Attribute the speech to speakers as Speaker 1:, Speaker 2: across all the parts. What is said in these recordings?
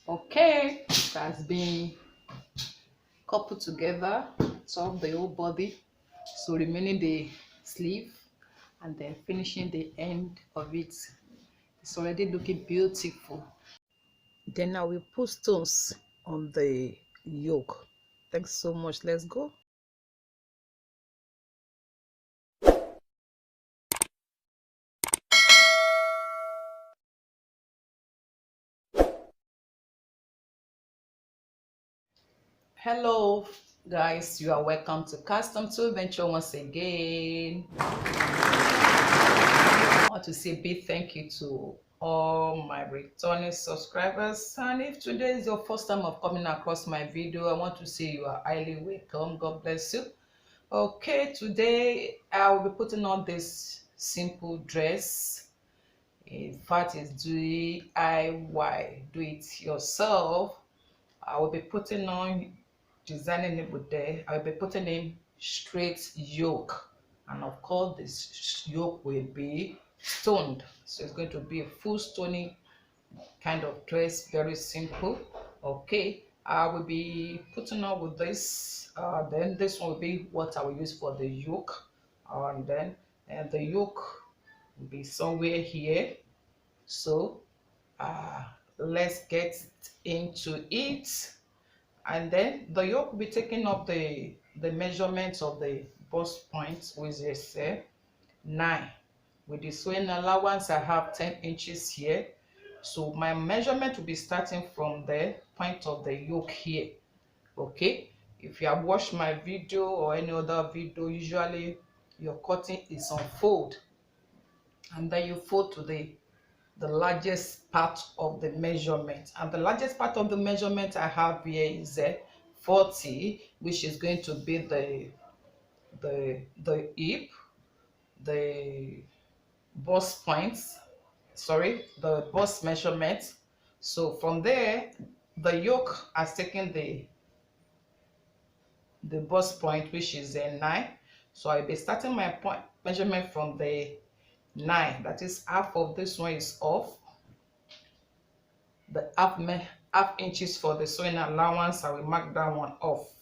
Speaker 1: Okay, it has been coupled together, top the whole body, so remaining the sleeve and then finishing the end of it. It's already looking beautiful. Then I will put stones on the yoke. Thanks so much. Let's go. Hello guys, you are welcome to Custom to Venture once again. I want to say a big thank you to all my returning subscribers, and if today is your first time of coming across my video, I want to say you are highly welcome. God bless you. Okay, today I will be putting on this simple dress. In fact, it's DIY, do it yourself. I will be putting on, designing it with there. I will be putting in straight yoke, and of course this yoke will be stoned, so it's going to be a full stony kind of dress, very simple. Okay, I will be putting on with this, then this one will be what I will use for the yoke, and then the yoke will be somewhere here. So uh let's get into it. And then the yoke will be taking up the measurements of the bust point, which is 9. With the sewing allowance, I have 10 inches here, so my measurement will be starting from the point of the yoke here. Okay, if you have watched my video or any other video, usually your cutting is on fold, and then you fold to the largest part of the measurement, and the largest part of the measurement I have here is 40, which is going to be the hip, the bust points, sorry, the bust measurement. So from there, the yoke has taken the bust point, which is a 9. So I'll be starting my point measurement from the 9, that is half of this one is off. The half inches for the sewing allowance, I will mark that one off.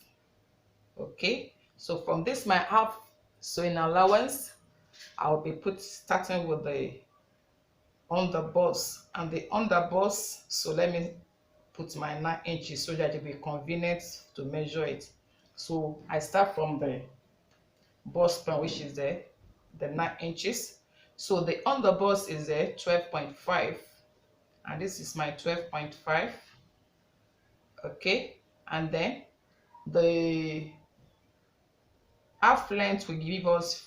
Speaker 1: Okay, so from this my half sewing allowance, I will be starting with the underbust and the underbust. So let me put my 9 inches so that it will be convenient to measure it. So I start from the bust point, which is the 9 inches. So the underbust is 12.5, and this is my 12.5. Okay, and then the half length will give us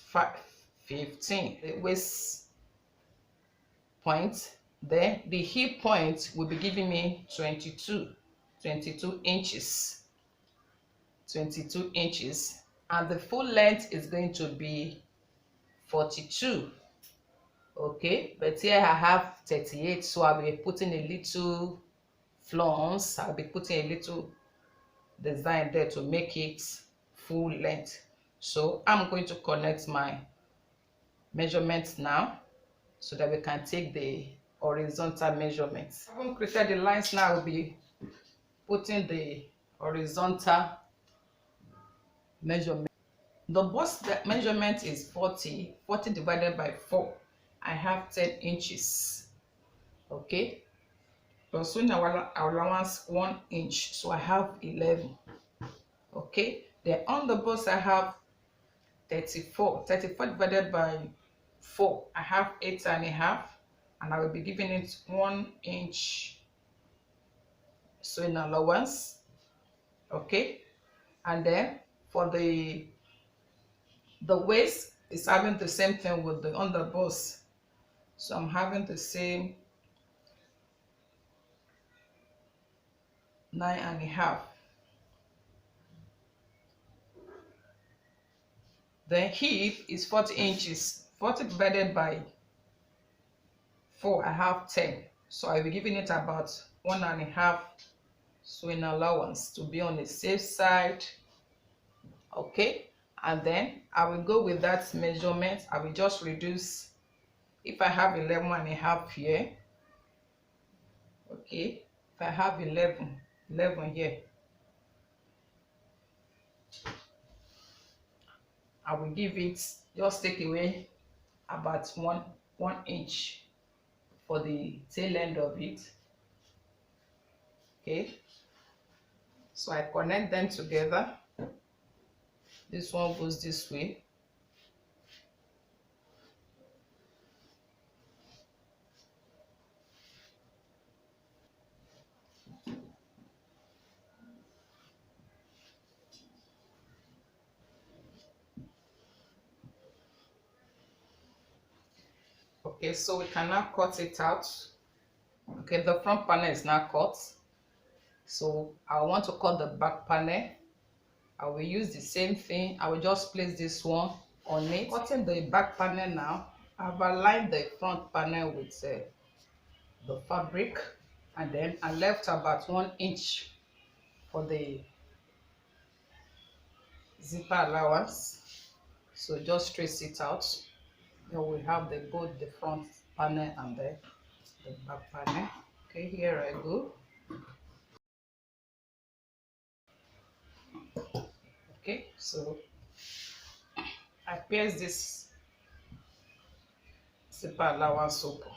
Speaker 1: 15, the waist point. Then the hip point will be giving me 22 inches, 22 inches, and the full length is going to be 42. Okay, but here I have 38, so I'll be putting a little flounce, I'll be putting a little design there to make it full length. So I'm going to connect my measurements now so that we can take the horizontal measurements. I haven't created the lines now. I will be putting the horizontal measurement. The bust measurement is 40 divided by 4. I have 10 inches. Okay, plus sewing allowance 1 inch, so I have 11. Okay, then on the bust I have 34 divided by 4, I have 8.5, and I will be giving it 1 inch sewing allowance. Okay, and then for the waist is having the same thing with the underbust, so I'm having the same 9.5. Then hip is 40 inches. 40 divided by 4, I have 10, so I'll be giving it about 1.5 sewing allowance to be on the safe side. Okay, and then I will go with that measurement. I will just reduce, if I have 11.5 here, okay, I have 11 here, I will give it, just take away about one inch for the tail end of it. Okay, so I connect them together. This one goes this way. Okay, so we can now cut it out. Okay, the front panel is now cut. So I want to cut the back panel. I will use the same thing. I will just place this one on it. Cutting the back panel now, I've aligned the front panel with the fabric, and then I left about 1 inch for the zipper allowance. So just trace it out. Then we have the both the front panel and the back panel. Okay, here I go. Okay, so I pierce this zipper allowance open.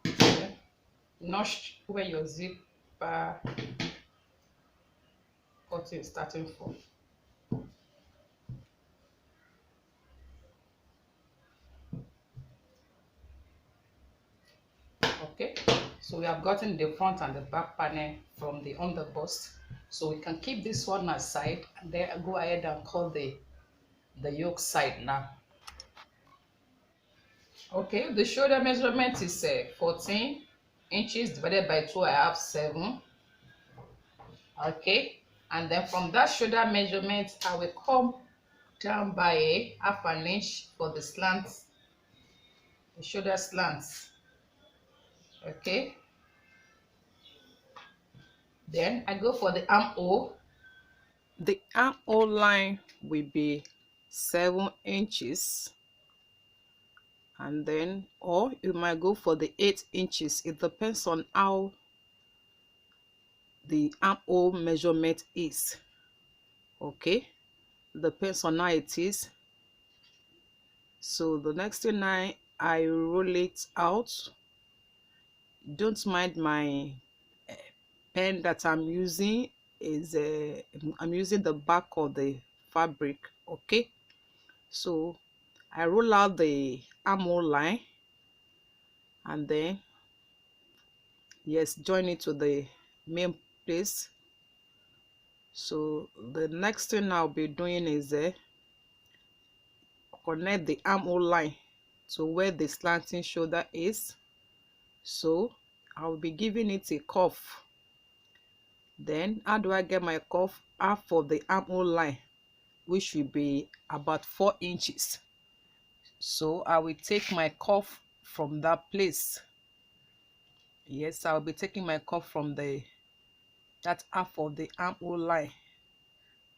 Speaker 1: Okay. Notch where your zipper cutting is starting from. Okay, so we have gotten the front and the back panel from the underbust, so we can keep this one aside and then go ahead and cut the yoke side now. Okay, the shoulder measurement is 14 inches divided by 2. I have 7. Okay, and then from that shoulder measurement I will come down by a half an inch for the slants, the shoulder slants. Okay, then I go for the armhole. The armhole line will be 7 inches, and then, or you might go for the 8 inches. It depends on how the armhole measurement is. Okay, depends on how it is. So the next thing, I roll it out. Don't mind my pen that I'm using is I'm using the back of the fabric. Okay, so I roll out the armhole line, and then yes, join it to the main place. So the next thing I'll be doing is connect the armhole line to where the slanting shoulder is. So I'll be giving it a cuff. Then how do I get my cuff? Half of the armhole line, which will be about 4 inches. So I will take my cuff from that place. Yes, I'll be taking my cuff from that half of the armhole line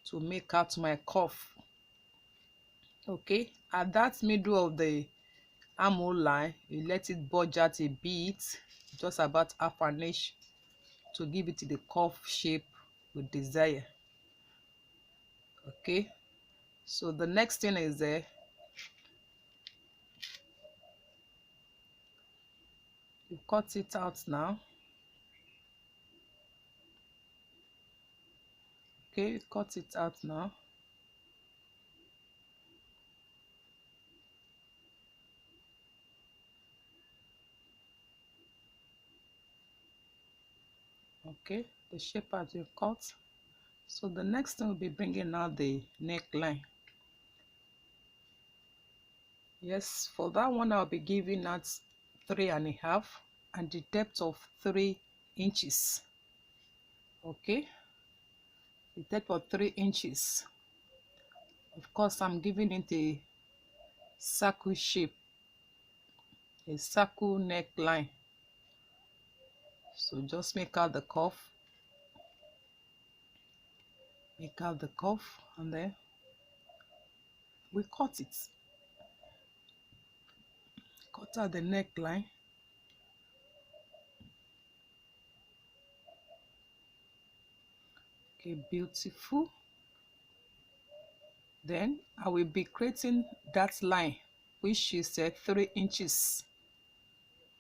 Speaker 1: to make out my cuff. Okay, at that middle of the armhole line, you let it bulge out a bit, just about half an inch, to give it the cuff shape we desire. Okay, so the next thing is you cut it out now. Okay, you cut it out now. Okay, the shape has been cut. So the next thing will be bringing out the neckline. Yes, for that one I'll be giving out 3.5 and the depth of 3 inches. Okay, the depth of 3 inches. Of course, I'm giving it a circle shape, a circle neckline. So just make out the cuff, and then we cut it. Cut out the neckline. Okay, beautiful. Then I will be creating that line, which is 3 inches.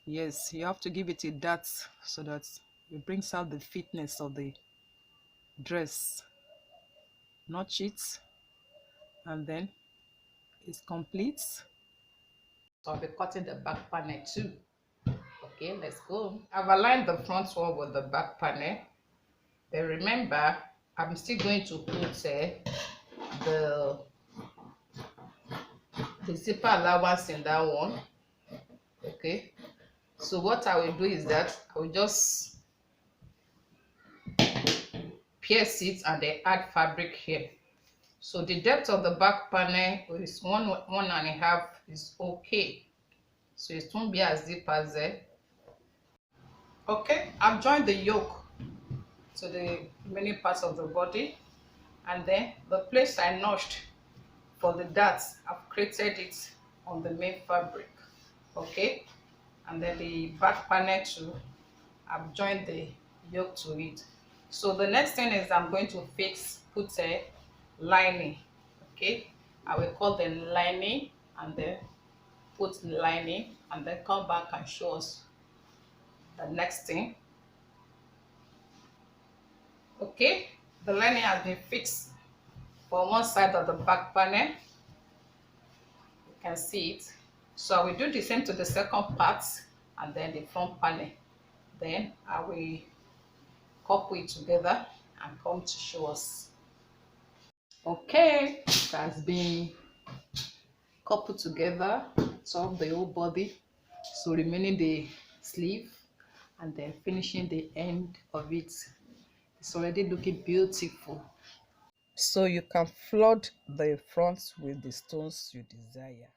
Speaker 1: Yes, you have to give it a dart so that it brings out the fitness of the dress. Notch it, and then it's complete. So I'll be cutting the back panel too. Okay, let's go. I've aligned the front one with the back panel. But remember, I'm still going to put the zipper allowance in that one. Okay, so what I will do is that I will just pierce it and then add fabric here. So the depth of the back panel is 1.5 is okay, so it won't be as deep as there. Okay, I've joined the yoke to the remaining parts of the body, and then the place I notched for the darts, I've created it on the main fabric. Okay, and then the back panel too, I've joined the yoke to it. So the next thing is I'm going to put a lining. Okay, I will cut the lining and then put the lining, and then come back and show us the next thing. Okay, the lining has been fixed for one side of the back panel. You can see it. So I will do the same to the second part and then the front panel. Then I will couple it together and come to show us. Okay, it has been coupled together, top the whole body, so remaining the sleeve and then finishing the end of it. It's already looking beautiful. So you can flood the front with the stones you desire.